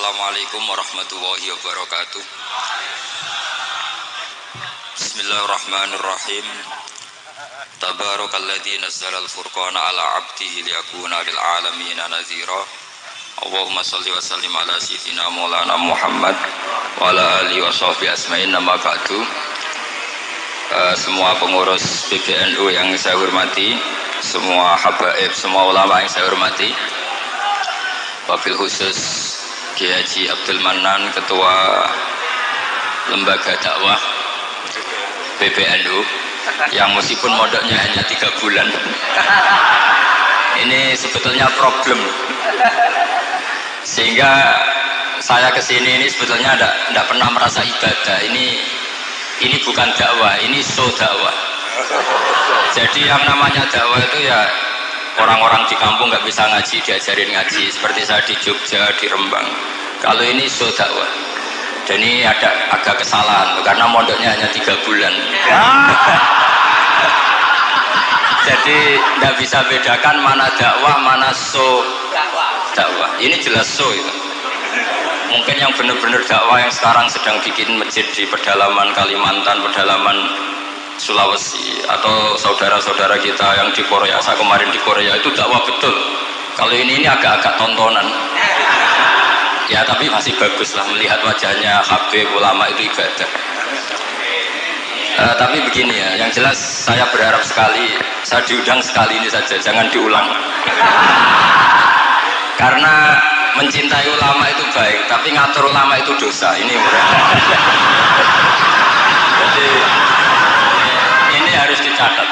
Assalamualaikum warahmatullahi wabarakatuh. Bismillahirrahmanirrahim. Tabarakalladzi nazzala al-furqana ala 'abdihi liyakuna lil 'alamina nadhira. Allahumma shalli wa sallim ala sayyidina Maulana Muhammad wa ala alihi wa sahbihi asma'in. Nama ba'du. Semua pengurus PBNU yang saya hormati, semua habaib, semua ulama yang saya hormati, wabil khusus Kiai Haji Abdul Manan, Ketua Lembaga Dakwah PBNU, yang meskipun mondoknya hanya 3 bulan, ini sebetulnya problem, sehingga saya kesini ini sebetulnya tidak pernah merasa ibadah. Ini bukan dakwah, ini show dakwah. Jadi yang namanya dakwah itu ya orang-orang di kampung nggak bisa ngaji, diajarin ngaji, seperti saya di Jogja, di Rembang. Kalau ini show dakwah, dan ini agak kesalahan karena mondoknya hanya 3 bulan. Jadi nggak bisa bedakan mana dakwah, mana show dakwah. Ini jelas show itu. Mungkin yang benar-benar dakwah yang sekarang sedang bikin masjid di pedalaman Kalimantan, pedalaman Sulawesi, atau saudara-saudara kita yang di Korea, saya kemarin di Korea, itu dakwah betul. Kalau ini agak-agak tontonan ya, tapi masih bagus lah melihat wajahnya habib ulama, itu ibadah. Tapi begini ya, yang jelas saya berharap sekali, saya diundang sekali ini saja, jangan diulang. Karena mencintai ulama itu baik, tapi ngatur ulama itu dosa. Ini jadi ini harus dicatat.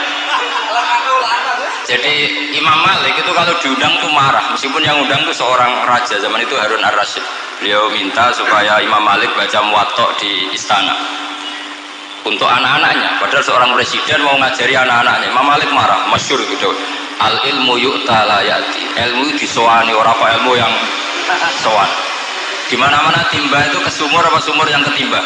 Jadi Imam Malik itu kalau diundang tuh marah, meskipun yang undang tuh seorang raja zaman itu, Harun ar-Rasyid. Beliau minta supaya Imam Malik baca Muwatta di istana untuk anak-anaknya, padahal seorang presiden mau ngajari anak-anaknya. Imam Malik marah, masyhur gitu, al ilmu yu'ta la ya'ti, ilmu disowani, orang apa ilmu yang sowan. Di mana-mana timba itu ke sumur apa sumur yang ketimba?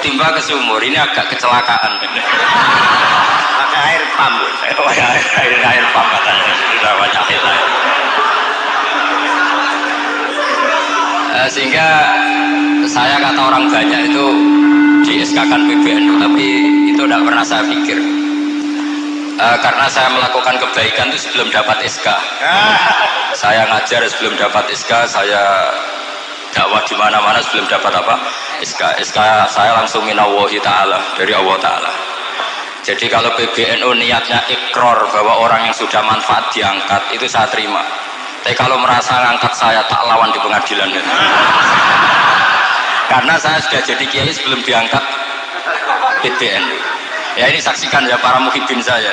Timba ke sumur. Ini agak kecelakaan. Pakai air pump. Air pump katanya. Sudah banyak air. Sehingga saya, kata orang banyak itu di SK-kan PBNU, tapi itu tidak pernah saya pikir. Karena saya melakukan kebaikan itu sebelum dapat SK. Saya ngajar sebelum dapat SK, saya dakwah di mana-mana sebelum dapat apa? SK. SK saya langsung minallahi ta'ala, dari Allah Ta'ala. Jadi kalau PBNU niatnya ikror bahwa orang yang sudah manfaat diangkat, itu saya terima. Tapi kalau merasa ngangkat saya, tak lawan di pengadilan. Karena saya sudah jadi kiai sebelum diangkat PBNU. Ya ini saksikan ya para muhibin saya.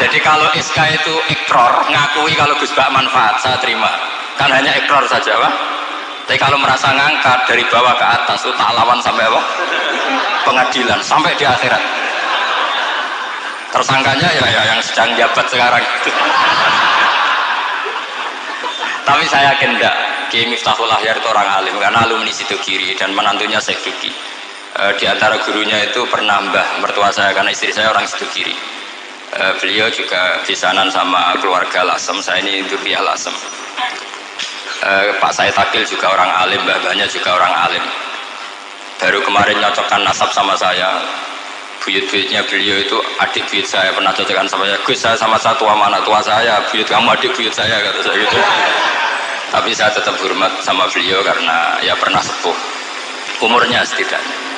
Jadi kalau SK itu ikror, ngakui kalau Gus Bak manfaat, saya terima. Kan hanya ikror saja, Pak. Tapi kalau merasa ngangkat dari bawah ke atas, itu tak lawan sampai apa? Pengadilan, sampai di akhirat. Tersangkanya ya yang sedang jabat sekarang. Tapi saya yakin enggak, Kiai Miftahul Ahyar itu orang alim, karena alumni Sidogiri dan menantunya Syekh Duki. Di antara gurunya itu pernah mbah mertua saya, karena istri saya orang Sidogiri. Beliau juga bisanan sama keluarga Lasem, saya ini Durriyah Lasem. Pak Said Akil juga orang alim, mbah-mbahnya juga orang alim. Baru kemarin nyocokkan nasab sama saya, buyut-buyutnya beliau itu adik buyut saya, pernah cocokkan sama saya. Gus, saya sama satu mana tua saya, buyut kamu adik buyut saya, kata saya gitu. Tapi saya tetap hormat sama beliau karena ya pernah sepuh umurnya setidaknya.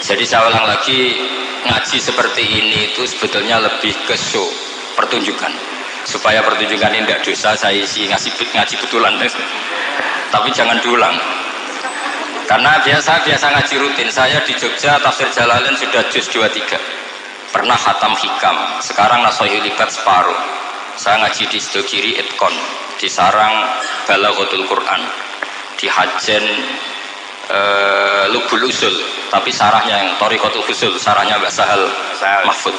Jadi saya ulang lagi, ngaji seperti ini itu sebetulnya lebih ke show, pertunjukan. Supaya pertunjukan ini tidak dosa, saya isi ngaji betulan. Tapi jangan diulang. Karena biasa ngaji rutin. Saya di Jogja tafsir Jalalain sudah juz 23. Pernah khatam hikam. Sekarang Nasohil Libat separuh. Saya ngaji di Sidogiri Itkon, di Sarang Balaghatul Quran, di Hajen Lubul Usul, tapi sarahnya yang Thariqatul Usul, sarahnya Mbak Sahal Mahfud.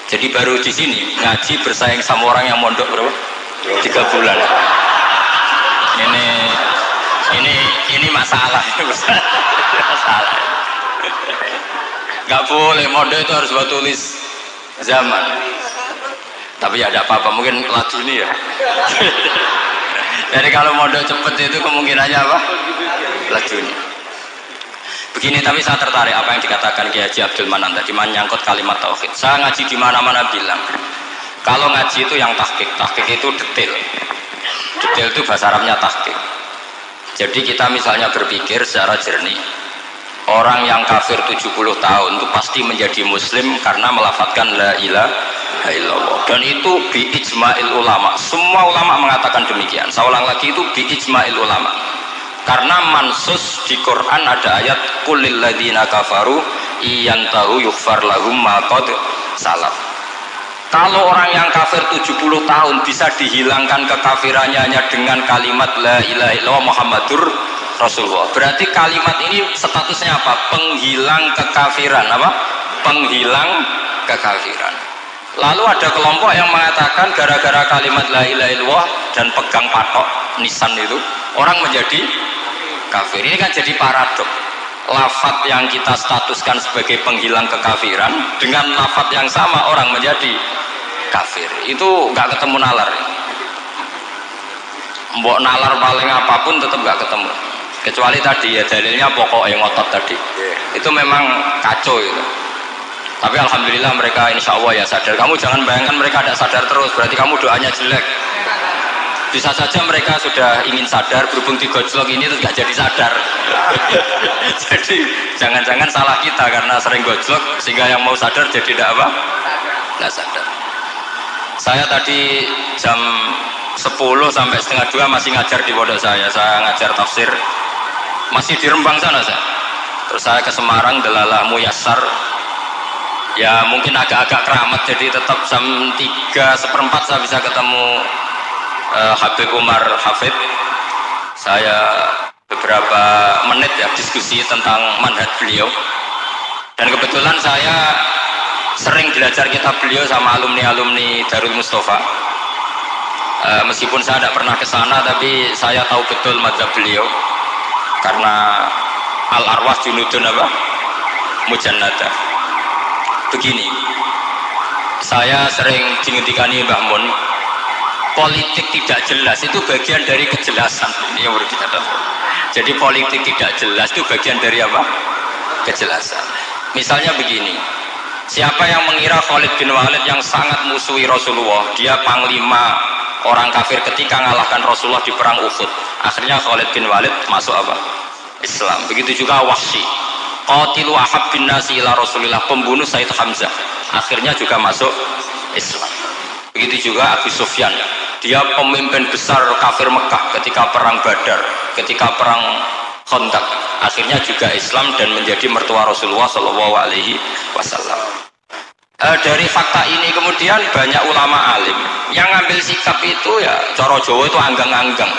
Jadi baru di sini ngaji bersaing sama orang yang mondok berapa? 3 bulan. Ini masalah. Masalah. Nggak boleh mondok itu harus buat tulis zaman. Tapi ya ada apa-apa, mungkin laju ini ya. Jadi kalau mondok cepet itu kemungkinannya apa? Laju ini. Begini, tapi saya tertarik apa yang dikatakan Kiai Haji Abdul Manan tadi menyangkut kalimat tauhid. Saya ngaji di mana-mana bilang, kalau ngaji itu yang tahqiq itu detail. Detail itu bahasa Arabnya tahqiq. Jadi kita misalnya berpikir secara jernih, orang yang kafir 70 tahun itu pasti menjadi muslim karena melafadzkan la ilaha illallah. Dan itu bi ijma'il ulama. Semua ulama mengatakan demikian. Saya ulang lagi, itu bi ijma'il ulama. Karena mansus di Quran ada ayat qulil ladzina kafaru iyantahu yughfar lahum ma qad salaf. Kalau orang yang kafir 70 tahun bisa dihilangkan kekafirannya hanya dengan kalimat la ilaha illallah Muhammadur Rasulullah. Berarti kalimat ini statusnya apa? Penghilang kekafiran, apa? Penghilang kekafiran. Lalu ada kelompok yang mengatakan gara-gara kalimat la ilaha illallah dan pegang patok nisan itu orang menjadi kafir. Ini kan jadi paradok. Lafadz yang kita statuskan sebagai penghilang kekafiran dengan lafadz yang sama orang menjadi kafir. Itu nggak ketemu nalar. Mbok nalar paling apapun tetap nggak ketemu. Kecuali tadi ya dalilnya pokok yang ngotot tadi. Itu memang kacau itu. Tapi alhamdulillah mereka insya Allah ya sadar. Kamu jangan bayangkan mereka tidak sadar terus, berarti kamu doanya jelek. Bisa saja mereka sudah ingin sadar, berhubung digojlok ini terus gak jadi sadar. Jadi jangan-jangan salah kita karena sering gojlok sehingga yang mau sadar jadi tidak apa? Tidak sadar. Saya tadi jam 10 sampai setengah 2 masih ngajar di pondok saya ngajar tafsir masih di Rembang sana saya. Terus saya ke Semarang, Delalah Muyassar. Ya mungkin agak-agak keramat, jadi tetap jam 3:4 saya bisa ketemu Habib Umar Hafid. Saya beberapa menit ya diskusi tentang manhaj beliau, dan kebetulan saya sering belajar kitab beliau sama alumni Darul Mustafa. Meskipun saya tidak pernah ke sana, tapi saya tahu betul mazhab beliau karena al-arwah junudun apa? Mujannada. Begini, saya sering dingetikani Mbah Mun, politik tidak jelas itu bagian dari kejelasan. Ini yang perlu dicatat. Jadi politik tidak jelas itu bagian dari apa? Kejelasan. Misalnya begini, siapa yang mengira Khalid bin Walid yang sangat musuhi Rasulullah, dia panglima orang kafir ketika mengalahkan Rasulullah di perang Uhud, akhirnya Khalid bin Walid masuk apa? Islam. Begitu juga Wahsy, qatilu ahabbin nasi ila Rasulillah, pembunuh Sayyid Hamzah, akhirnya juga masuk Islam. Begitu juga Abu Sufyan, dia pemimpin besar kafir Mekah ketika perang Badar, ketika perang Khandaq, akhirnya juga Islam dan menjadi mertua Rasulullah Shallallahu Alaihi Wasallam. Dari fakta ini kemudian banyak ulama alim yang ngambil sikap itu ya coro Jawa itu anggang-anggang.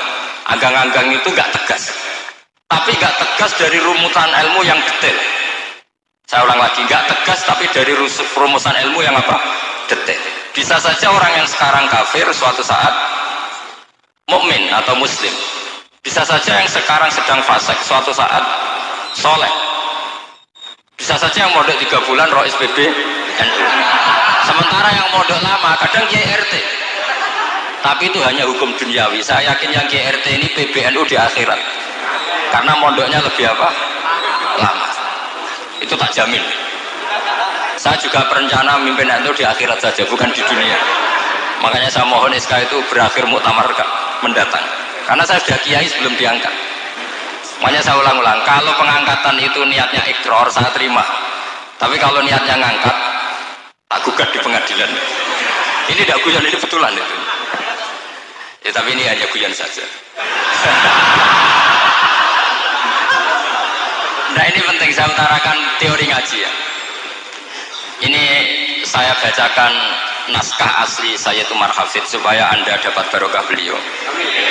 Anggang-anggang itu gak tegas, tapi gak tegas dari rumusan ilmu yang detail. Saya ulang lagi, gak tegas tapi dari rumusan ilmu yang apa? Detail. Bisa saja orang yang sekarang kafir suatu saat mukmin atau muslim. Bisa saja yang sekarang sedang fasik suatu saat soleh. Bisa saja yang mondok 3 bulan roh SPB NU. Sementara yang mondok lama kadang Kiai RT. Tapi itu hanya hukum duniawi. Saya yakin yang Kiai RT ini PBNU di akhirat. Karena mondoknya lebih apa? Lama. Itu tak jamin. Saya juga berencana memimpin NU di akhirat saja, bukan di dunia. Makanya saya mohon SK itu berakhir muktamar mendatang. Karena saya sudah kiai sebelum diangkat. Makanya saya ulang-ulang, kalau pengangkatan itu niatnya ikrar, saya terima. Tapi kalau niatnya ngangkat, tak gugat di pengadilan. Ini tidak guyon, ini betulan itu. Ya, tapi ini hanya guyon saja. Nah ini penting saya utarakan teori ngaji ya. Ini saya bacakan naskah asli Sayyid Umar Hafid supaya Anda dapat barokah beliau.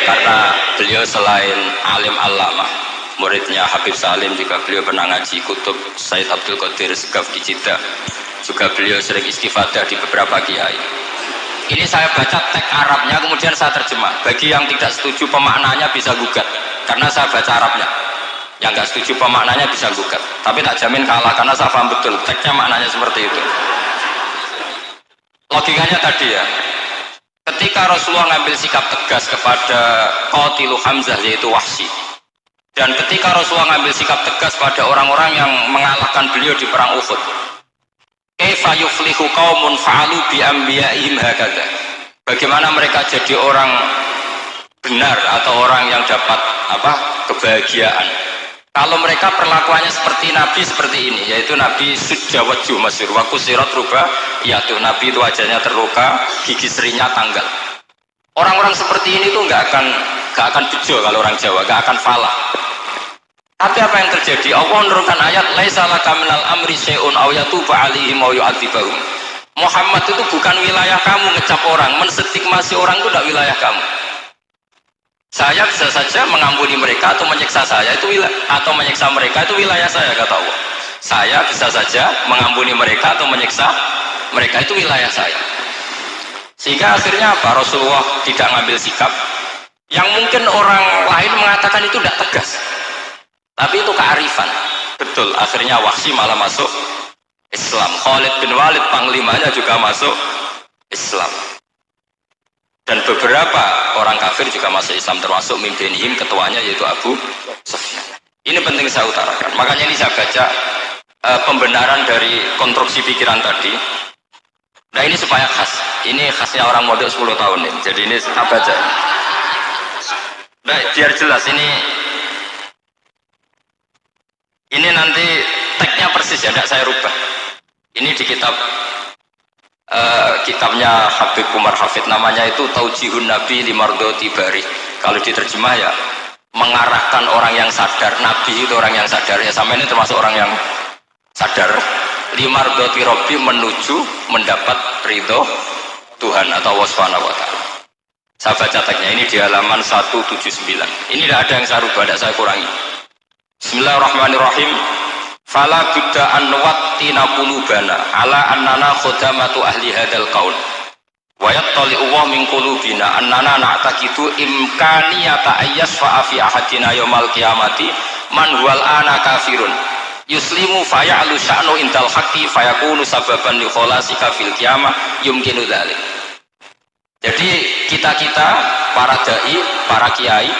Karena beliau selain alim allamah, muridnya Habib Salim, juga beliau pernah ngaji kutub Sayyid Abdul Qadir Segaf di Jeddah. Juga beliau sering istifadah di beberapa kiai. Ini saya baca teks Arabnya kemudian saya terjemah. Bagi yang tidak setuju pemaknanya bisa gugat, karena saya baca Arabnya. Yang nggak setuju pemaknanya bisa gugat, tapi tak jamin kalah karena saya paham betul teksnya maknanya seperti itu. Logikanya tadi ya, ketika Rasulullah ngambil sikap tegas kepada Qatilu Hamzah yaitu Wahsy, dan ketika Rasulullah ngambil sikap tegas pada orang-orang yang mengalahkan beliau di perang Uhud, kaifa yuflihu qaumun fa'alu bi anbiya'ihim hakadha, bagaimana mereka jadi orang benar atau orang yang dapat kebahagiaan kalau mereka perlakuannya seperti Nabi seperti ini, yaitu Nabi sujawaju masyhur wa kusirat ruba, yaitu Nabi itu wajahnya terluka, gigi serinya tanggal. Orang-orang seperti ini tuh nggak akan bejo kalau orang Jawa, nggak akan falah. Tapi apa yang terjadi? Allah menurunkan ayat laisa laka minal amri syai'un aw yatuba 'alaihim aw yu'adzibahum. Muhammad itu bukan wilayah kamu ngecap orang, menstigmasi orang itu tidak wilayah kamu. Saya bisa saja mengampuni mereka atau menyiksa saya itu atau menyiksa mereka itu wilayah saya, kata Allah. Saya bisa saja mengampuni mereka atau menyiksa mereka itu wilayah saya. Sehingga akhirnya apa? Rasulullah tidak ngambil sikap yang mungkin orang lain mengatakan itu tidak tegas, tapi itu kearifan. Betul, akhirnya Wahsy malah masuk Islam. Khalid bin Walid panglimanya juga masuk Islam. Dan beberapa orang kafir juga masuk Islam, termasuk mimpinihim, ketuanya yaitu Abu Sufyan. Ini penting saya utarakan. Makanya ini saya baca pembenaran dari konstruksi pikiran tadi. Nah ini supaya khas. Ini khasnya orang model 10 tahun ini. Jadi ini saya baca. Nah biar jelas ini nanti tagnya persis ya, tidak saya rubah. Ini di kitabnya Habib Umar Hafid, namanya itu Taujihun Nabi Limardoti Bari. Kalau diterjemah ya mengarahkan orang yang sadar. Nabi itu orang yang sadar ya, sama ini termasuk orang yang sadar. Limardoti Robbi, menuju mendapat ridho Tuhan atau Allah Subhanahu wa ta'ala. Saya baca tagnya ini di halaman 179. Ini tidak ada yang saya rubah, tidak saya kurangi. Bismillahirrahmanirrahim. Fala budda an wattina qulubana ala annana khudamatu ahli hadzal qaul wa yattali'u wa min qulubina annana na'taqidu imkaniyata ayyasfa fi ahadina yaumal qiyamati man huwal ana kafirun yuslimu faya'lu sya'nu indal haqqi fayakunu sababan li khalasika fil qiyamah yumkinu dzalik. Jadi kita para dai, para kiai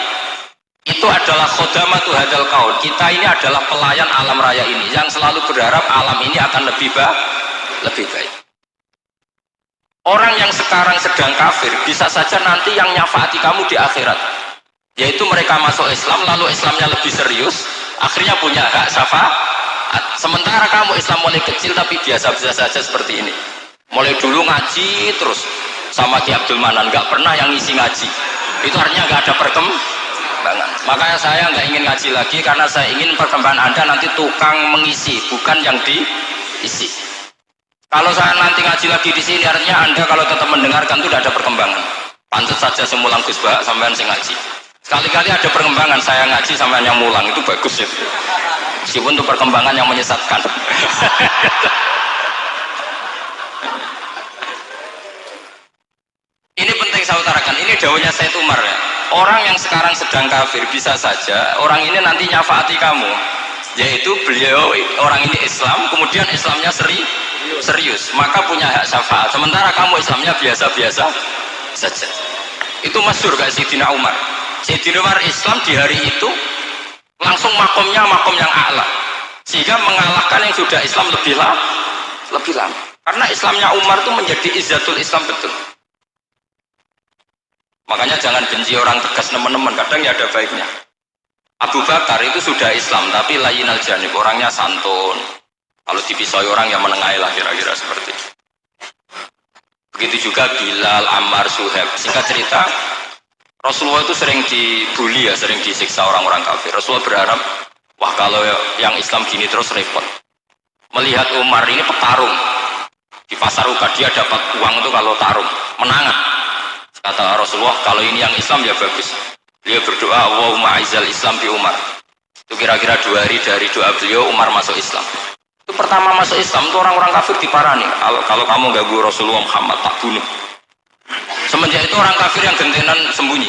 itu adalah khodamatu hadzal qaul. Kita ini adalah pelayan alam raya ini yang selalu berharap alam ini akan lebih baik. Orang yang sekarang sedang kafir bisa saja nanti yang nyafaati kamu di akhirat, yaitu mereka masuk Islam lalu Islamnya lebih serius, akhirnya punya hak syafaat. Sementara kamu Islam mulai kecil tapi biasa-biasa saja seperti ini, mulai dulu ngaji terus sama Ki Abdul Manan, nggak pernah yang ngisi ngaji, itu artinya nggak ada perkembangan. Makanya saya nggak ingin ngaji lagi, karena saya ingin perkembangan Anda nanti tukang mengisi, bukan yang diisi. Kalau saya nanti ngaji lagi di sini, artinya Anda kalau tetap mendengarkan itu tidak ada perkembangan. Pantas saja semulang Gus Bah sampean sing ngaji. Sekali-kali ada perkembangan, saya ngaji sampean yang mulang, itu bagus ya. Meskipun itu perkembangan yang menyesatkan. Ini penting saya utarakan. Ini dawuhnya Said Umar ya. Orang yang sekarang sedang kafir bisa saja orang ini nanti nyafaati kamu, yaitu beliau orang ini Islam, kemudian Islamnya serius, maka punya hak syafaat. Sementara kamu Islamnya biasa-biasa saja. Itu masyhur kayak Sayyidina Umar. Sayyidina Umar Islam di hari itu langsung makomnya makom yang a'la, sehingga mengalahkan yang sudah Islam lebih lama. Karena Islamnya Umar itu menjadi izzatul Islam betul. Makanya jangan benci orang tegas teman-teman, kadang ya ada baiknya. Abu Bakar itu sudah Islam tapi layinal janib, orangnya santun. Kalau dipisoi orang yang menengahi lah kira-kira seperti itu. Begitu juga Bilal, Ammar, Suhaib. Singkat cerita, Rasulullah itu sering dibully ya, sering disiksa orang-orang kafir. Rasulullah berharap, wah kalau yang Islam gini terus repot. Melihat Umar ini petarung di pasar Uqad, dia dapat uang itu kalau tarung, menangan. Kata Rasulullah, kalau ini yang Islam ya bagus. Beliau berdoa, Allahumma aizal Islam bi Umar. Itu kira-kira 2 hari dari doa beliau, Umar masuk Islam. Itu pertama masuk Islam, itu orang-orang kafir diparani. Kalau kamu ganggu Rasulullah Muhammad, tak bunuh. Semenjak itu orang kafir yang gentenan sembunyi.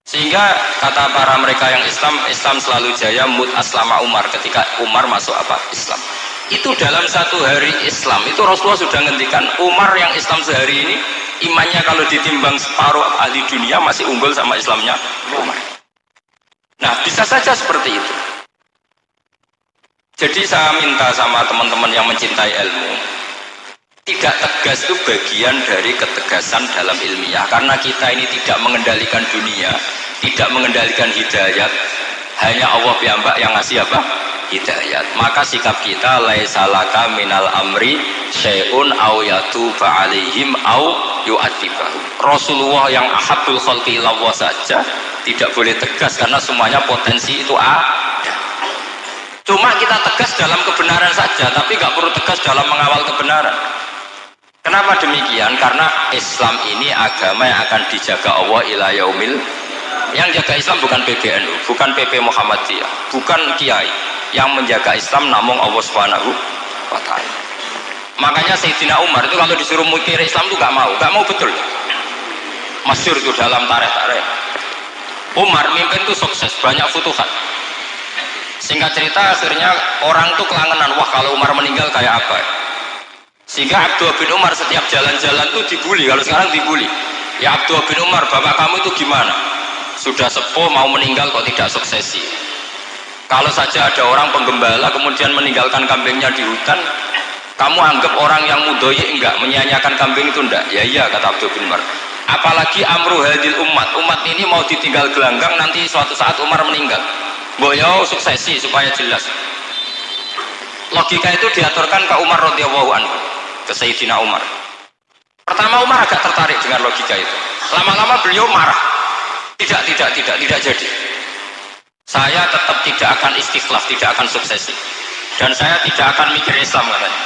Sehingga kata para mereka yang Islam selalu jaya mut aslama Umar, ketika Umar masuk Islam. Itu dalam satu hari Islam itu Rasulullah sudah ngendikan Umar yang Islam sehari ini imannya kalau ditimbang separuh ahli dunia masih unggul sama Islamnya Umar. Nah bisa saja seperti itu. Jadi saya minta sama teman-teman yang mencintai ilmu, tidak tegas itu bagian dari ketegasan dalam ilmiah, karena kita ini tidak mengendalikan dunia, tidak mengendalikan hidayat, hanya Allah piyambak yang ngasih apa? Hidayat. Maka sikap kita laisa laka minal amri syai'un aw yatuba alaihim aw yu'adzibahum. Rasulullah yang ahabbul khalqi ilallah saja tidak boleh tegas karena semuanya potensi itu ada. Cuma kita tegas dalam kebenaran saja, tapi nggak perlu tegas dalam mengawal kebenaran. Kenapa demikian? Karena Islam ini agama yang akan dijaga Allah ila yaumil. Yang jaga Islam bukan PBNU, bukan PP Muhammadiyah, bukan kiai. Yang menjaga Islam namun Allah Subhanahu wa ta'ala. Makanya Sayyidina Umar itu kalau disuruh mikir Islam itu nggak mau betul. Masyhur itu dalam tarikh-tarikh. Umar mimpin itu sukses, banyak futuhat. Singkat cerita akhirnya orang tuh kelangenan, wah kalau Umar meninggal kayak apa ya? Sehingga Abdullah bin Umar setiap jalan-jalan tuh dibully, kalau sekarang dibully. Ya Abdullah bin Umar, bapak kamu itu gimana? Sudah sepuh mau meninggal kok tidak suksesi. Kalau saja ada orang penggembala kemudian meninggalkan kambingnya di hutan, kamu anggap orang yang mudoyi enggak, menyia-nyiakan kambing itu enggak? Ya iya kata Abdullah bin Umar. Apalagi amru hadil umat ini mau ditinggal gelanggang nanti suatu saat Umar meninggal. Boyo suksesi supaya jelas. Logika itu diaturkan ke Umar radhiyallahu anhu, ke Sayyidina Umar. Pertama Umar agak tertarik dengan logika itu. Lama-lama beliau marah. Tidak jadi. Saya tetap tidak akan istikhlaf, tidak akan suksesi. Dan saya tidak akan mikir Islam katanya.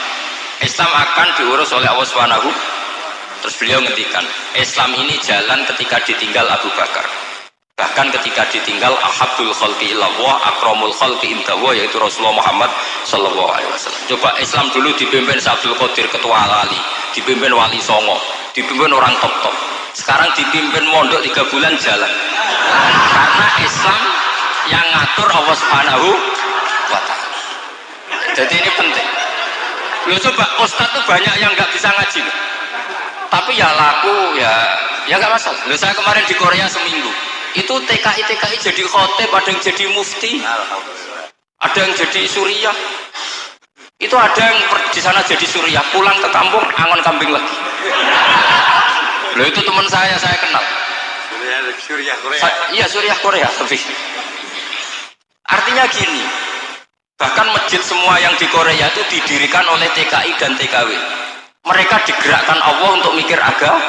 Islam akan diurus oleh Allah Subhanahu. Terus beliau ngendikan, Islam ini jalan ketika ditinggal Abu Bakar. Bahkan ketika ditinggal ahabbul khalqi ilallah akramul khalqi indallah, yaitu Rasulullah Muhammad sallallahu alaihi wasallam. Coba Islam dulu dipimpin Abdul Qadir ketua wali, dipimpin wali songo, dipimpin orang top-top. Sekarang dipimpin mondok 3 bulan jalan. Karena Islam yang ngatur Allah Subhanahu wa ta'ala. Jadi ini penting. Loh coba ustaz tuh banyak yang nggak bisa ngaji loh. Tapi ya laku ya nggak masalah. Loh saya kemarin di Korea seminggu. Itu TKI jadi khotib, ada yang jadi mufti, ada yang jadi suriah. Itu ada yang di sana jadi suriah, pulang ke kampung angon kambing lagi. Loh itu teman saya kenal. Suriah Korea. Iya suriah Korea tapi. Artinya gini, bahkan masjid semua yang di Korea itu didirikan oleh TKI dan TKW. Mereka digerakkan Allah untuk mikir agama,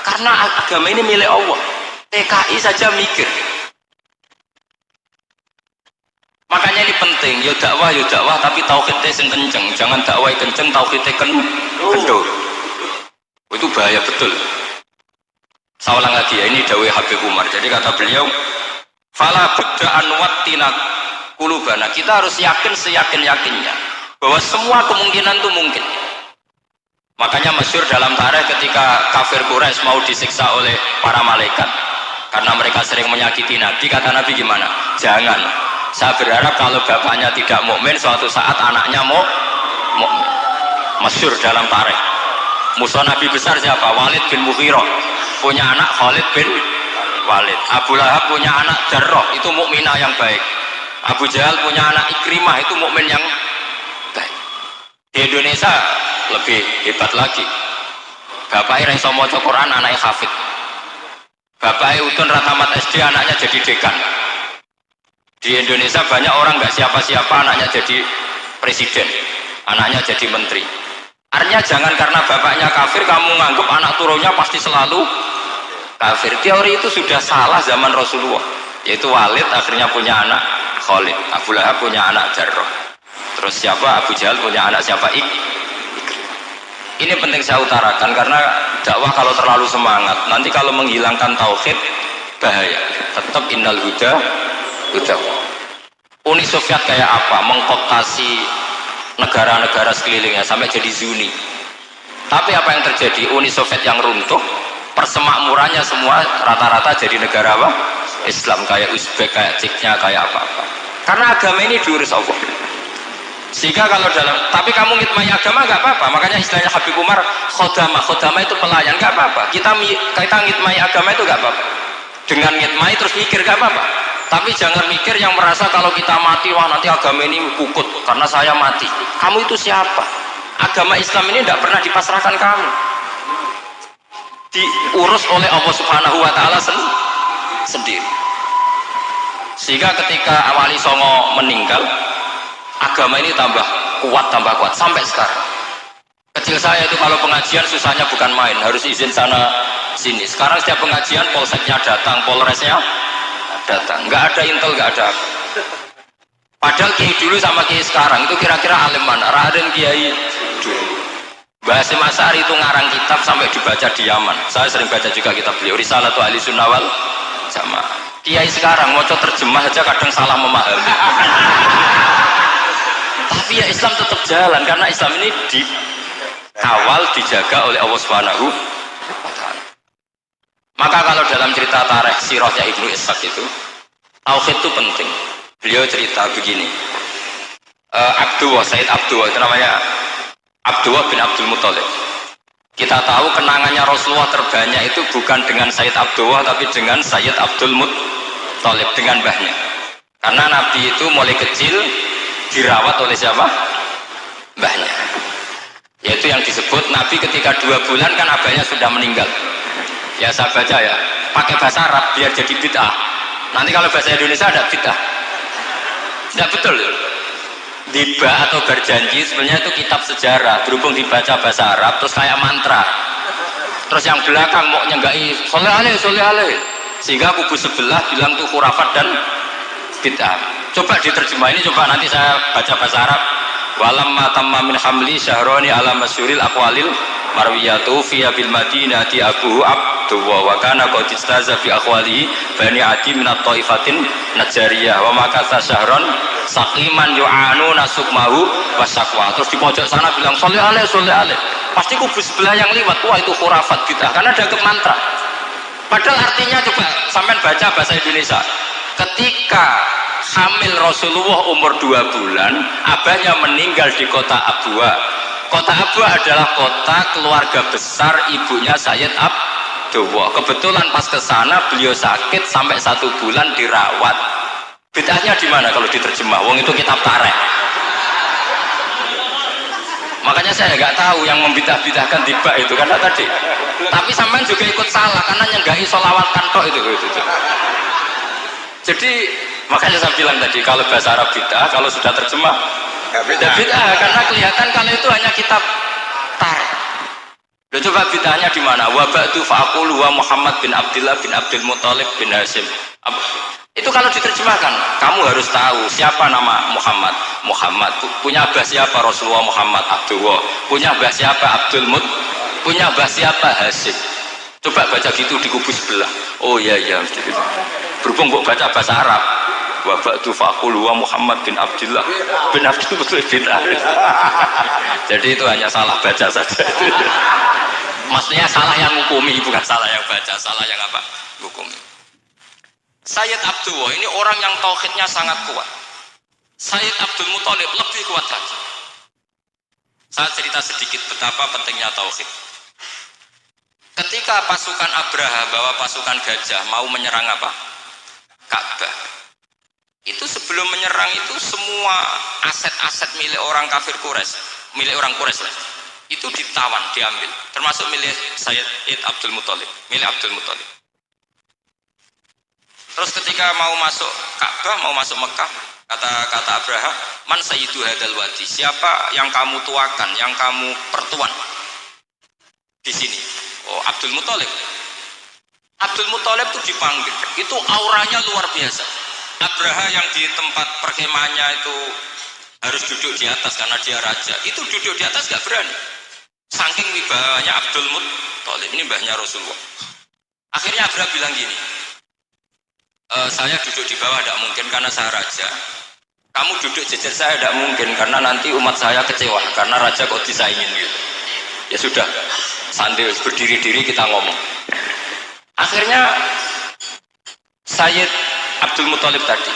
karena agama ini milik Allah. TKI saja mikir. Makanya ini penting, yo dakwah tapi tauhidnya sing kenceng, jangan dakwah kenceng tauhidnya kendor. Itu bahaya betul. Saya ulang lagi ya, ini dawuh Habib Umar. Jadi kata beliau, fala budda an wattina qulubana. Kita harus yakin seyakin-yakinnya bahwa semua kemungkinan itu mungkin. Makanya masyhur dalam tarikh ketika kafir Quraisy mau disiksa oleh para malaikat karena mereka sering menyakiti Nabi, kata Nabi gimana? Jangan. Saya berharap kalau bapaknya tidak mukmin, suatu saat anaknya mau mukmin. Masyhur dalam tarikh. Musuh Nabi besar siapa? Walid bin Mughirah. Punya anak Khalid bin Walid. Abu Lahab punya anak Jarrah, itu mukminah yang baik. Abu Jahal punya anak Ikrimah, itu mukmin yang baik. Di Indonesia lebih hebat lagi. Bapaknya iso maca Quran, anaknya hafid. Bapaknya udun ratamat SD, anaknya jadi dekan. Di Indonesia banyak orang nggak siapa-siapa, anaknya jadi presiden, anaknya jadi menteri. Artinya jangan karena bapaknya kafir kamu nganggap anak turunnya pasti selalu kafir. Teori itu sudah salah zaman Rasulullah. Yaitu Walid akhirnya punya anak Khalid, Abu Lahab punya anak Jarrah. Terus siapa? Abu Jahal punya anak siapa? Ini penting saya utarakan karena dakwah kalau terlalu semangat nanti kalau menghilangkan tauhid bahaya. Tetap innal huda. Uni Soviet kayak apa? Mengkooptasi negara-negara sekelilingnya sampai jadi Zuni. Tapi apa yang terjadi? Uni Soviet yang runtuh, persemakmurannya semua rata-rata jadi negara apa? Islam, kayak Uzbek, kayak Ceknya, kayak apa-apa. Karena agama ini diurus Allah. Sehingga kalau tapi kamu ngitmai agama nggak apa-apa. Makanya istilahnya Habib Umar khodama itu pelayan, nggak apa-apa. Kita ngitmai agama itu nggak apa-apa. Dengan ngitmai terus mikir nggak apa-apa. Tapi jangan mikir yang merasa kalau kita mati, wah nanti agama ini kukut karena saya mati. Kamu itu siapa? Agama Islam ini tidak pernah dipasrahkan kamu. Diurus oleh Allah Subhanahu wa Ta'ala sendiri. Sehingga ketika Wali Songo meninggal, agama ini tambah kuat sampai sekarang. Kecil saya itu kalau pengajian susahnya bukan main, harus izin sana sini. Sekarang setiap pengajian polseknya datang, polresnya datang, nggak ada intel, nggak ada apa. Padahal kiai dulu sama kiai sekarang itu kira-kira alim mana? Raden kiai dulu. Mbah Hasyim Asy'ari itu ngarang kitab sampai dibaca di Yaman. Saya sering baca juga kitab beliau, Risalatu Ahli Sunnah wal Jamaah. Kiai sekarang mau terjemah aja kadang salah memahami. Tapi ya Islam tetap jalan karena Islam ini dikawal, dijaga oleh Allah Subhanahu wa Ta'ala. Maka kalau dalam cerita tarikh sirahnya Ibnu Ishaq itu, tauhid itu penting. Beliau cerita begini, Sayyid Abdullah itu namanya Abdullah bin Abdul Muthalib. Kita tahu kenangannya Rasulullah terbanyak itu bukan dengan Sayyid Abdullah, tapi dengan Sayyid Abdul Muthalib, dengan mbahnya. Karena Nabi itu mulai kecil dirawat oleh siapa? Mbahnya. Yaitu yang disebut Nabi ketika 2 bulan kan abahnya sudah meninggal. Ya saya baca ya, pakai bahasa Arab biar jadi bid'ah. Nanti kalau bahasa Indonesia ada bid'ah. Tidak betul. Tiba atau berjanji sebenarnya itu kitab sejarah, berhubung dibaca bahasa Arab terus kayak mantra. Terus yang belakang mau nyenggai soleh aleh, sehingga kubu sebelah bilang itu khurafat dan bid'ah. Coba diterjemah ini, coba nanti saya baca bahasa Arab. Walamma tamma min hamli syahroni ala masyuril aqwalil marwiyatu fiya bil madinati abu Abdullah wa kana qad istaza fi aqwalihi bani adi min at-taifatin najariyah wa makatha syahron saqiman yu'anu nasukmahu wasakwa. Terus di pojok sana bilang soleh aleh, pasti kubu sebelah yang liwat, wah itu khurafat bid'ah karena ada mantra. Padahal artinya coba sampean baca bahasa Indonesia, ketika hamil Rasulullah umur 2 bulan, abahnya meninggal di kota Abwa. Kota Abwa adalah kota keluarga besar ibunya Sayyid Abdullah. Kebetulan pas ke sana beliau sakit sampai 1 bulan dirawat. Bid'ahnya di mana kalau diterjemah? Wong itu kitab tarikh. Makanya saya nggak tahu yang membidah-bidahkan tiba itu karena tadi. Tapi sampean juga ikut salah karena nyenggai sholawat kantok itu. Jadi makanya saya bilang tadi kalau bahasa Arab bid'ah, kalau sudah terjemah bid'ah karena kelihatan kalau itu hanya kitab tarikh. Loh, coba bid'ahnya di mana? Wa ba'du fa'aqulu wa Muhammad bin Abdullah bin Abdul Muthalib bin Hasyim. Itu kalau diterjemahkan, kamu harus tahu siapa nama Muhammad. Muhammad punya abah siapa? Rasulullah Muhammad Abdullah. Punya abah siapa? Abdul Mut. Punya abah siapa? Hasyim. Coba baca gitu di kubu sebelah. Oh iya mesti gitu. Berhubung kok baca bahasa Arab. Wa ba'du faqulu wa Muhammad bin Abdullah bin Abdul Muthalib bin Hasyim. Jadi itu hanya salah baca saja. Maksudnya salah yang hukumi, bukan salah yang baca, salah yang apa? Hukumi. Sayyid Abdullah ini orang yang tauhidnya sangat kuat. Sayyid Abdul Muthalib lebih kuat lagi. Saya cerita sedikit betapa pentingnya tauhid. Ketika pasukan Abraha bawa pasukan gajah mau menyerang apa? Ka'bah. Itu sebelum menyerang itu semua aset-aset milik orang kafir Quraisy, milik orang Quraisy itu ditawan, diambil, termasuk milik Sayyid Abdul Muthalib, milik Abdul Muthalib. Terus ketika mau masuk Ka'bah, mau masuk Mekah, kata Abraha, man sayyidu hadal wadi, siapa yang kamu tuakan, yang kamu pertuan di sini? Oh, Abdul Muthalib. Abdul Muthalib itu dipanggil, itu auranya luar biasa. Abraha yang di tempat perkemahannya itu harus duduk di atas karena dia raja, itu duduk di atas gak berani. Saking wibawanya Abdul Muthalib, ini mbahnya Rasulullah. Akhirnya Abraha bilang gini, saya duduk di bawah tidak mungkin karena saya raja. Kamu duduk jejer saya tidak mungkin karena nanti umat saya kecewa karena raja kok disaingin gitu. Ya sudah, sambil berdiri-diri kita ngomong. Akhirnya Sayyid Abdul Muthalib tadi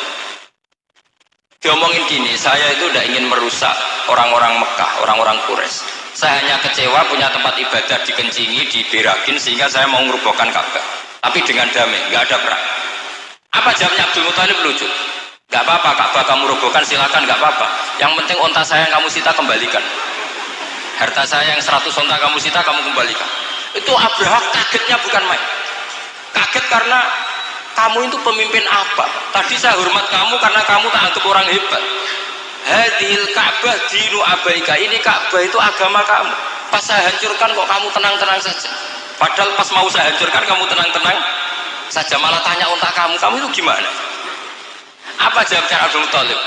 diomongin gini, saya itu tidak ingin merusak orang-orang Mekah, orang-orang Quraisy. Saya hanya kecewa punya tempat ibadah dikencingi, diberakin sehingga saya mau merubuhkan Ka'bah. Tapi dengan damai, nggak ada perang. Apa jawabnya Abdul Muthalib? Lucu. Nggak apa-apa, Ka'bah kamu robohkan silakan, nggak apa-apa. Yang penting onta saya yang kamu sita kembalikan. Harta saya yang 100 onta kamu sita kamu kembalikan. Itu Abraha kagetnya bukan main. Kaget karena kamu itu pemimpin apa? Tadi saya hormat kamu karena kamu tak anggap orang hebat. Hadhil Ka'bah dinu abaika. Ini Ka'bah itu agama kamu. Pas saya hancurkan kok kamu tenang-tenang saja. Padahal pas mau saya hancurkan kamu tenang-tenang saja, malah tanya unta kamu itu gimana? Apa jawabnya Abdul Muthalib?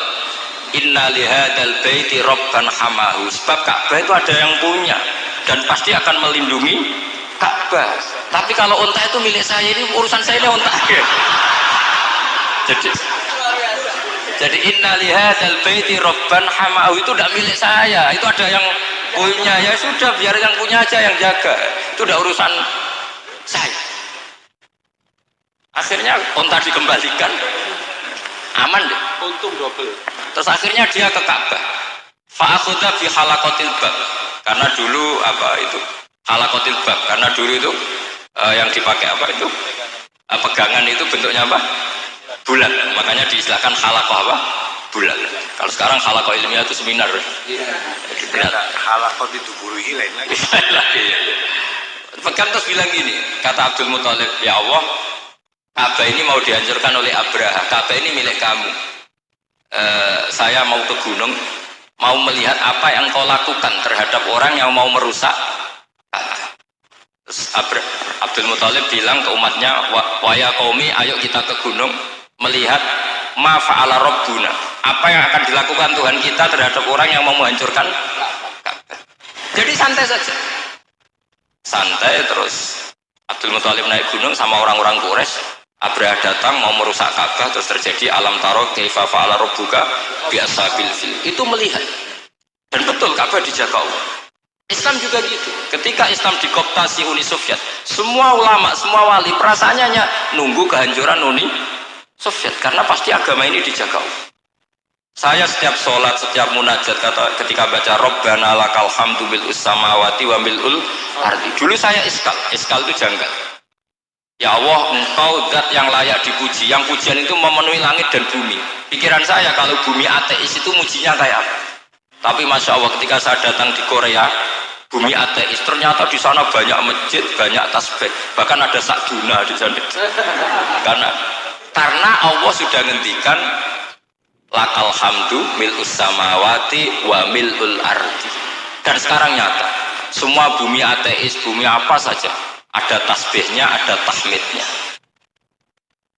Inna lihadal baiti rabban hamahu. Sebab Ka'bah itu ada yang punya dan pasti akan melindungi Ka'bah. Tapi kalau unta itu milik saya, ini urusan saya, ini unta. Jadi inna lihadal baiti rabban hamahu itu tidak milik saya, itu ada yang punya. Ya sudah, biar yang punya aja yang jaga, itu udah urusan saya. Akhirnya unta dikembalikan, aman deh, untung double. Terus akhirnya dia ke Ka'bah. Fa'akhudha bi halaqatil bab. Karena dulu apa itu? Halaqatil bab. Karena dulu itu yang dipakai apa itu? Pegangan itu bentuknya apa? Bulat. Makanya diistilahkan halaqah apa? Bulat. Kalau sekarang halaqah ilmiah itu seminar. Iya. Benar. Halaqah itu buruhi lain lagi. Iya. Pegang terus bilang gini, kata Abdul Muthalib, ya Allah, Ka'bah ini mau dihancurkan oleh Abraha. Ka'bah ini milik kamu. Saya mau ke gunung, mau melihat apa yang kau lakukan terhadap orang yang mau merusak. Terus Abdul Muthalib bilang ke umatnya, wa ya qaumi, ayo kita ke gunung melihat ma fa'ala rabbuna, apa yang akan dilakukan Tuhan kita terhadap orang yang mau menghancurkan Ka'bah. Jadi santai saja, santai. Terus Abdul Muthalib naik gunung sama orang-orang Quraisy. Abraha datang mau merusak Ka'bah, terus terjadi alam taro kaifa fa'ala rabbuka bi ashabil fil. Itu melihat. Dan betul Ka'bah dijaga Allah. Islam juga gitu. Ketika Islam dikooptasi Uni Soviet, semua ulama, semua wali perasaannya hanya nunggu kehancuran Uni Soviet, karena pasti agama ini dijaga Allah. Saya setiap sholat, setiap munajat ketika baca Rabbana lakal hamdu bil samawati wa mil'ul ardi. Dulu saya iskal itu janggal. Ya Allah, engkau zat yang layak dipuji, yang pujian itu memenuhi langit dan bumi. Pikiran saya kalau bumi ateis itu mujinya kayak apa? Tapi Masya Allah, ketika saya datang di Korea, bumi ateis, ternyata di sana banyak masjid, banyak tasbih, bahkan ada sakduna di sana. Karena Allah sudah ngendikan lakal hamdu mil'us samawati wa mil'ul ardi. Dan sekarang nyata, semua bumi ateis, bumi apa saja, ada tasbihnya, ada tahmidnya.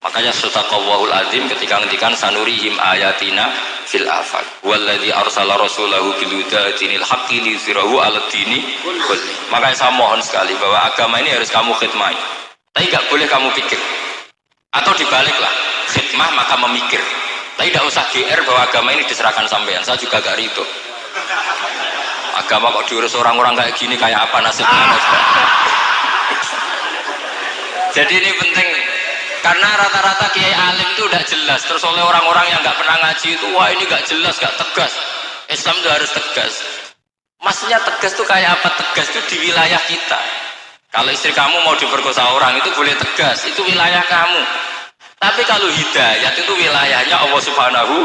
Makanya sadaqallahul azim ketika ngendikan sanurihim ayatina fil afaq walladzi arsala rasulahu bil huda dinil haqqi liyuzhirahu 'ala dini kulli. Makanya saya mohon sekali bahwa agama ini harus kamu khidmah. Tapi enggak boleh kamu pikir. Atau dibaliklah, khidmah maka memikir. Tapi tidak usah GR bahwa agama ini diserahkan sampean. Saya juga gak ridho. Agama kok diurus orang-orang kayak gini, kayak apa nasibnya? Jadi ini penting, karena rata-rata kiai alim itu udah jelas. Terus oleh orang-orang yang nggak pernah ngaji itu, wah ini nggak jelas, nggak tegas. Islam itu harus tegas. Maksudnya tegas itu kayak apa? Tegas itu di wilayah kita. Kalau istri kamu mau diperkosa orang itu boleh tegas, itu wilayah kamu. Tapi kalau hidayat itu wilayahnya Allah Subhanahu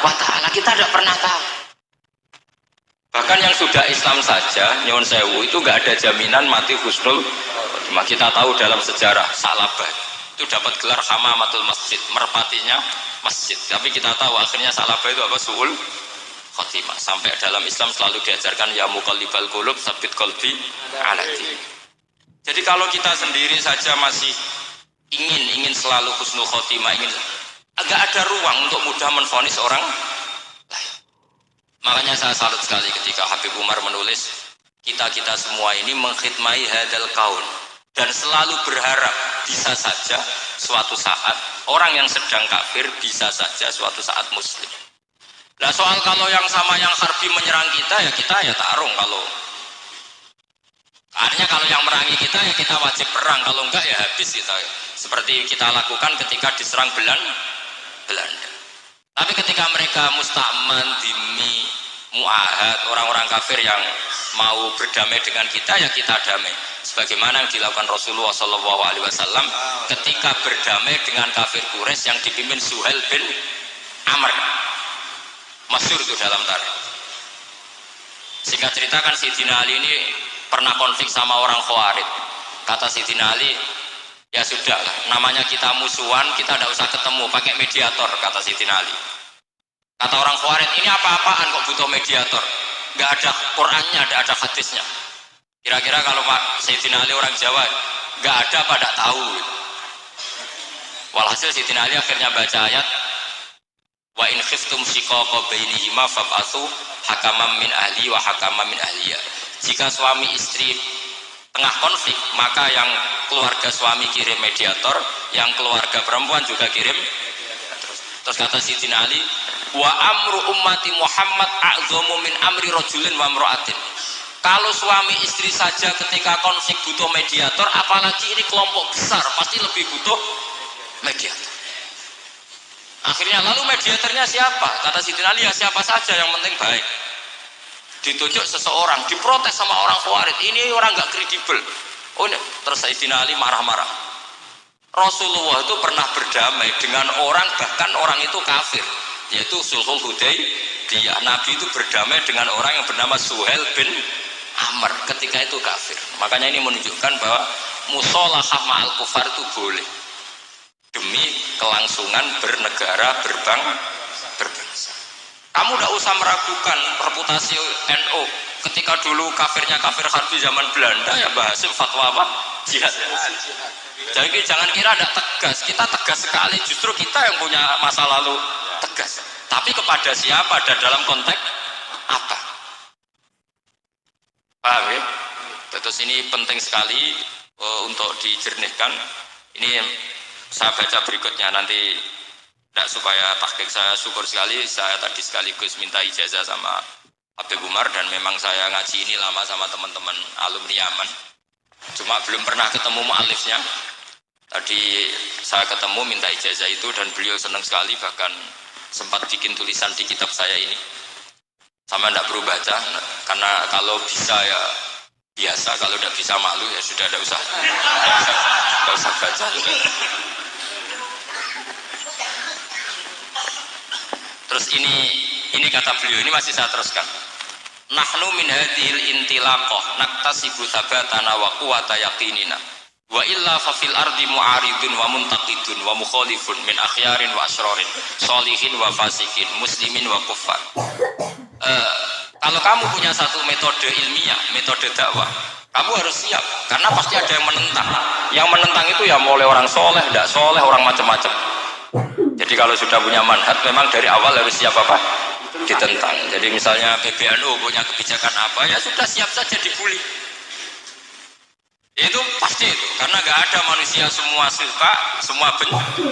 wa Ta'ala, kita tidak pernah tahu. Bahkan yang sudah Islam saja, nyuwun sewu, itu nggak ada jaminan mati husnul. Kita tahu dalam sejarah Salabah itu dapat gelar hamamatul masjid, merpatinya masjid. Tapi kita tahu akhirnya Salabah itu apa? Su'ul khotimah. Sampai dalam Islam selalu diajarkan ya muqallibal qulub tsabbit qalbi ala din. Jadi kalau kita sendiri saja masih ingin selalu husnul khotimah, agak ada ruang untuk mudah menvonis orang lain. Makanya saya salut sekali ketika Habib Umar menulis kita semua ini mengkhidmati hadal kaun. Dan selalu berharap bisa saja suatu saat orang yang sedang kafir bisa saja suatu saat muslim. Nah soal kalau yang sama yang harbi menyerang kita ya tarung. Artinya kalau yang merangi kita ya kita wajib perang, kalau enggak ya habis kita. Seperti kita lakukan ketika diserang Belanda. Tapi ketika mereka musta'man, dhimmi, muahad, orang-orang kafir yang mau berdamai dengan kita, ya kita damai. Sebagaimana yang dilakukan Rasulullah SAW ketika berdamai dengan kafir Quraisy yang dipimpin Suhail bin Amr. Masyhur itu dalam tarikh. Singkat cerita kan Sayyidina Ali ini pernah konflik sama orang Khawarij. Kata Sayyidina Ali, ya sudah, namanya kita musuhan, kita tidak usah ketemu, pakai mediator, kata Sayyidina Ali. Kata orang Khawarij, ini apa-apaan kok butuh mediator? Nggak ada Qur'annya, nggak ada hadisnya. Kira-kira kalau Pak Sayyidina Ali orang Jawa, nggak ada pada tahu. Walhasil Sayyidina Ali akhirnya baca ayat, wa in khiftum shiqaqa bainihima fab'atsu hakaman min ahli wa hakaman min ahliya. Jika suami istri tengah konflik, maka yang keluarga suami kirim mediator, yang keluarga perempuan juga kirim. Terus kata Sayyidina Ali, wa amru ummati Muhammad a'zamu min amri rajulin wa imra'atin. Kalau suami istri saja ketika konflik butuh mediator, apalagi ini kelompok besar, pasti lebih butuh mediator. Akhirnya lalu mediatornya siapa? Kata Sayyidina Ali, ya siapa saja yang penting baik. Ditunjuk seseorang, diprotes sama orang Khawarij, ini orang nggak kredibel. Oh, ini. Terus Sayyidina Ali marah-marah. Rasulullah itu pernah berdamai dengan orang, bahkan orang itu kafir, yaitu Sulhul Hudaybiyah. Nabi itu berdamai dengan orang yang bernama Suhail bin Amr, ketika itu kafir. Makanya ini menunjukkan bahwa musolahah ma'al kufar itu boleh demi kelangsungan bernegara, berbangsa. Kamu tidak usah meragukan reputasi NU. Ketika dulu kafirnya kafir harbi zaman Belanda, ya Mbah Hasim fatwa apa? Jihad. Jadi jangan kira tidak tegas. Kita tegas sekali. Justru kita yang punya masa lalu tegas. Tapi kepada siapa dan dalam konteks apa? Paham ya? Terus ini penting sekali untuk dijernihkan. Ini saya baca berikutnya nanti. Tidak supaya tahqiq, saya syukur sekali, saya tadi sekaligus minta ijazah sama Habib Umar, dan memang saya ngaji ini lama sama teman-teman alumni Yaman, cuma belum pernah ketemu mu'alifnya. Tadi saya ketemu minta ijazah itu dan beliau senang sekali, bahkan sempat bikin tulisan di kitab saya ini. Sama tidak perlu baca, karena kalau bisa ya biasa, kalau tidak bisa malu ya sudah, tidak usah baca. Terus ini kata beliau, ini masih saya teruskan. Nahnu min hadhil intilaqah naktasibu thabatana wa quwwata yaqinina. Wa illa fa fil ardi mu'aridun wa muntaqidun wa mukhalifun min akhyarin wa asyrarin, sholihin wa fasikin, muslimin wa kuffar. Kalau kamu punya satu metode ilmiah, metode dakwah, kamu harus siap, karena pasti ada yang menentang. Yang menentang itu ya mulai orang soleh, tidak soleh, orang macam-macam. Jadi kalau sudah punya manhaj, memang dari awal harus siap apa? Ditentang. Jadi misalnya PBNU punya kebijakan apa, ya sudah siap saja dibully. Itu pasti itu, karena nggak ada manusia semua suka, semua benci.